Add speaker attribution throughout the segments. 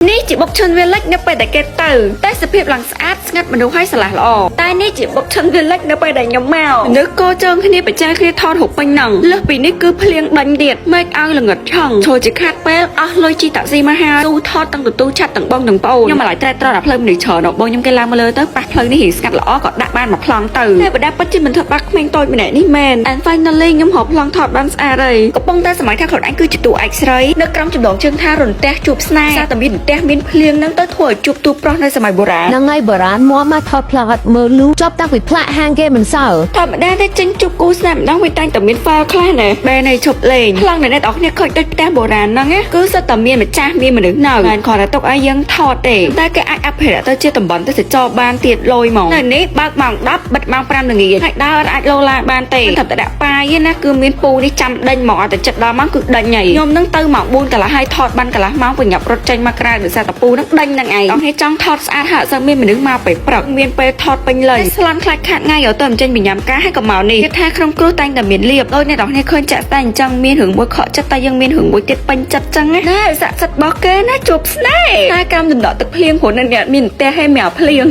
Speaker 1: នេះជាបុកឈុនវាលិចនៅពេលដែលគេទៅតែសភាពឡើងស្អាតស្ងាត់មនុស្សឲ្យស្រឡះល្អតែនេះជាបុកឈុនវាលិចនៅពេលដែលខ្ញុំមកនៅកោចងគ្នាបច្ចាគ្នាថតរូបពេញហ្នឹងលើសពីនេះគឺភ្លៀងដេញទៀតមេឃឲ្យល្ងិតឆឹងចូលជាខាត់ពេលអស់លុយជីតាក់ស៊ីមកហើយទូថតទាំងទទួលឆាត់ទាំងបងទាំងប្អូនខ្ញុំមកឡាយត្រែត្រដល់ផ្លូវមនុស្សច្រើនបងខ្ញុំគេឡើងមកលើទៅប៉ះផ្លូវនេះរៀងស្ងាត់ល្អក៏ដាក់បានមកប្លង់ទៅតែបដាពិតជាមិនធ្វើបាក់ក្មេងតូចម្នាក់នេះមែន and finally ខ្ញុំរកប្លង់ថតបានស្អាតហើយកំពុងតែសម័យថាខ្លួនឯងគឺជាតួឯកស្រីនៅក្រោមចំណងជើងថារន្ទះជួបស្នេហ៍សារតែមានរន្ទះមានភ្លៀងនឹងទៅធ្វើឲ្យជួបទូប្រុសនៅសម័យបុរាណ
Speaker 2: នឹងហើយបុរាណមកថតផ្លាត់មើលលូចប់តាំងពីផ្លាកហាងគេមិនសើ
Speaker 1: ធម្មតាតែចេញជួបគូស្នេហ៍ម្ដងវាតែងតែមាន file ខ្លះណាបែរនៃឈប់លេងប្លង់នៅអ្នកនរគ្នាឃើញដូចផ្ទះបុរាណហ្នឹងគឺសុទ្ធតែមានម្ចាស់មានមនុស្សនៅហើយគ្រាន់តែទុកឲ្យយើងថតទេតែគេអាចអភិរក្សទៅជាតំបន់ទេសចរបានទៀតលយមកនៅនេះបើកម៉ោង10បិទម៉ោង5ល្ងាចហើយដើរអាចលោឡាបានទេតែដាក់ប៉ាយណាគឺមានពូនេះចាំដេញមកតែចិត្តដល់ម៉ោងគឺដេញហើយខ្ញុំនឹងទៅម៉ោង4កន្លះហើយថតបានកន្លះម៉ោងប្រញាប់រត់ចេញមកក្រៅដោយសារតពូនឹងដេញនឹងឯងអស់នេះចង់ថតស្អាតហាក់សឹងមានមនុស្សមកពេលព្រឹកមានពេលថតពេញលេញស្លន់ខ្លាច់ខាត់ងាយឲ្យទៅចេញពីញ៉ាំការឲ្យក៏មកនេះគិតថាក្នុងគ្រួតែងតែមានលៀបដូចអ្នកនរគ្នាឃើញចាក់តែអញ្ចឹងមានរឿងមួយខកចិត្តតែយើងមានរឿងមួយទៀតពេញចិត្តចឹងណាស័ក្តិសិទ្ធិរបស់គេណាជួបស្នេហ៍តែកម្មដណ្ដក់ទឹកភ្លៀងព្រោះអ្នកមានផ្ទះឲ្យមកភ្លៀង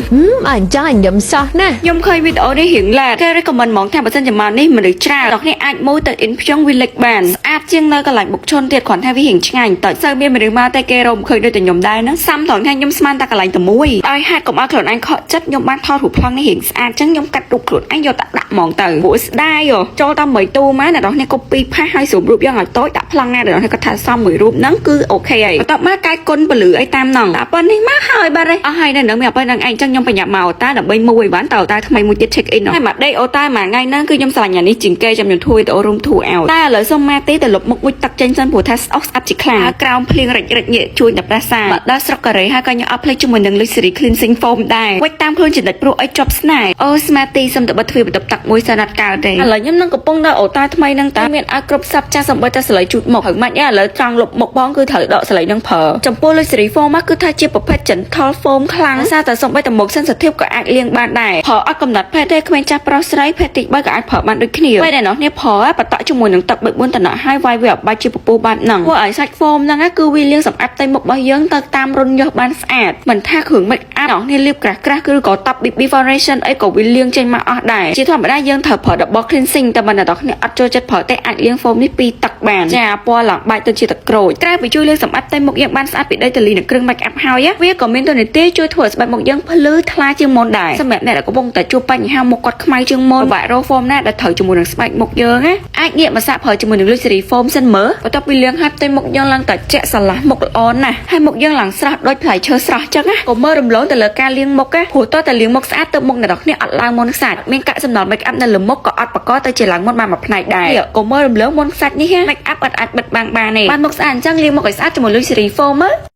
Speaker 2: អញ្ចឹងញ៉ាំសោះណា
Speaker 1: ខ្ញុំឃើញវីដេអូនេះរៀងឡាគេ recommend ហ្មងថាបើសិនជាមកនេះមនុស្សច្រើនអ្នកនេះអាចមួយទៅ in ភ្យង village បានស្អាតជាងនៅកន្លែងបុកឈុនទៀតគ្រាន់តែវារៀងឆ្ងាញ់តើសូវមានមនុស្សមកតែគេរំឃើញដូចតែខ្ញុំដែរណាសាំត្រង់ថាខ្ញុំស្មានតែកន្លែងតែមួយឲ្យហេតុកុំឲ្យខ្លួនឯងខកចិត្តខ្ញុំបានថតរូបប្លង់នេះរៀងស្អាតចឹងខ្ញុំកាត់រូបខ្លួនឯងយកដាក់ហ្មងទៅព្រោះស្ដាយចូលតាម3ទូមកអ្នកនរនេះ copy ផាសឲ្យស្រួលរូបយ៉ាងឲ្យតូចដាក់ប្លង់ណាអ្នកនរនេះគាត់ថាសមមួយរូបហ្នឹងគឺអូខេហើយបន្ទាប់មកកាយគុណពលឺអីតាមហ្នឹងតែប៉ុណ្្នេះមកហើយបាទអស់ហើយនៅនឹងមានអ្វីនឹងឯងចឹងខ្ញុំបញ្ញាប់មកអូតាដើម្បីមួយបានតើអូតាថ្មីមួយទៀត check in ហើយមកដេកអូតាមួយថ្ងៃហ្នឹងគឺខ្ញុំឆ្លាញ់អានេះជាងគេចាំខ្ញុំធ្វើវីដេអូ room tour out តែឥឡូវសុំម៉ាទីទៅលុបមុខមួយទឹកចេញសិនព្រោះថាស្អុះស្អាប់ជាខ្លាំងក្រោមភ្លៀងរិចញែកជួយដល់ប្រាសាទដល់ស្រុកកូរ៉េហើយក៏ខ្ញុំអត់ភ្លេចជាមួយនឹង Luxury Cleansing Foam ដែរវិចតាមខ្លួនចំណិតព្រោះអីជាប់ស្នេហ៍អូស្មាទីសុំទៅបិទទ្វារបន្ទប់ទឹកមួយសិនអត់កើតទេឥឡូវខ្ញុំនឹងកំពុងដល់អូតាថ្មីហ្នឹងតែមានឲ្យគ្រប់សັບចាស់សំបីតែសលៃជូតមុខហើយមិនឥឡូវចង់លុបមុខបងគឺត្រូវដកសលៃនឹងប្រើចំពោះ Luxury Foam មកគឺថាជាប្រភេទ Gentle Foam ខ្លាំងសារតែសំបីតែមុខ sensitive ក៏អាចលាងបានដែរប្រើអត់កំណត់ភេទទេក្មេងចាស់ប្រុសស្រីភេទទី3ក៏អាចប្រើបានដូចគ្នាពេលដែលអ្នកនេះប្រើបតក់ជាមួយនឹងទឹក3-4តំណក់ហើយវាយវាបាច់ជាពពុះបាត់ហ្នឹងព្រោះឲ្យសាច់ foam ហ្នឹងគឺវាលាងសម្អាតផ្ទៃមុខរបស់យើងទៅតាមរុនយោបានស្អាតមិនថាគ្រឿង make up អ្នកនេះលាបក្រាស់ៗគឺក៏ top BB foundation អីក៏វាលាងចេញមកអស់ដែរជាធម្មតាយើងត្រូវប្រើ double cleansing តែបើអ្នកនេះអត់ចូលចិត្តប្រើទេអាចលាង foam នេះពីទឹកបានចាពណ៌ឡើងបែកទៅជាទឹកក្រូចក្រៅពីជួយលាងសម្អាតផ្ទៃមុខយើងបានស្អាតពីដីទលីនឹងគ្រឿង make up ហើយវាក៏មានតួនាទីជួយធ្វើឲ្យស្បែកមុខយើងភ្លឺថ្លាជាងមុនដែរសម្រាប់អ្នកដែលកំពុងតែជួបបញ្ហាមុខគាត់ខ្មៅជាងមុនបាក់រោ foam ណាដែលត្រូវជាមួយនឹងស្បែកមុខយើងណាអាចងាកមកសាកប្រើជាមួយនឹង Luxury Foam សិនមើលបន្ទាប់ពីលាងហើយផ្ទៃមុខយើងឡើងតែជាក់ស្រឡះមុខល្អណាស់ហើយមុខយើងឡើងស្រស់ដូចផ្លែឈើស្រស់ចឹងណាកុំមើលរំលងទៅលើការលាងមុខណាព្រោះតើតែលាងមុខស្អាតទៅមុខអ្នកនរគ្នាអត់ឡើងមុនខ្សាច់មានកាក់សំណល់ make up នៅលើមុខក៏អត់បកទៅជាឡើងមុនបានមួយផ្នែកដែរកុំមើលរំលងមុនខ្សាច់នេះ make up អត់អាចបិទបាំងបានទេបានមុខស្អាតអញ្ចឹងលាងមុខឲ្យស្អាតជាមួយ Luxury Foam មើល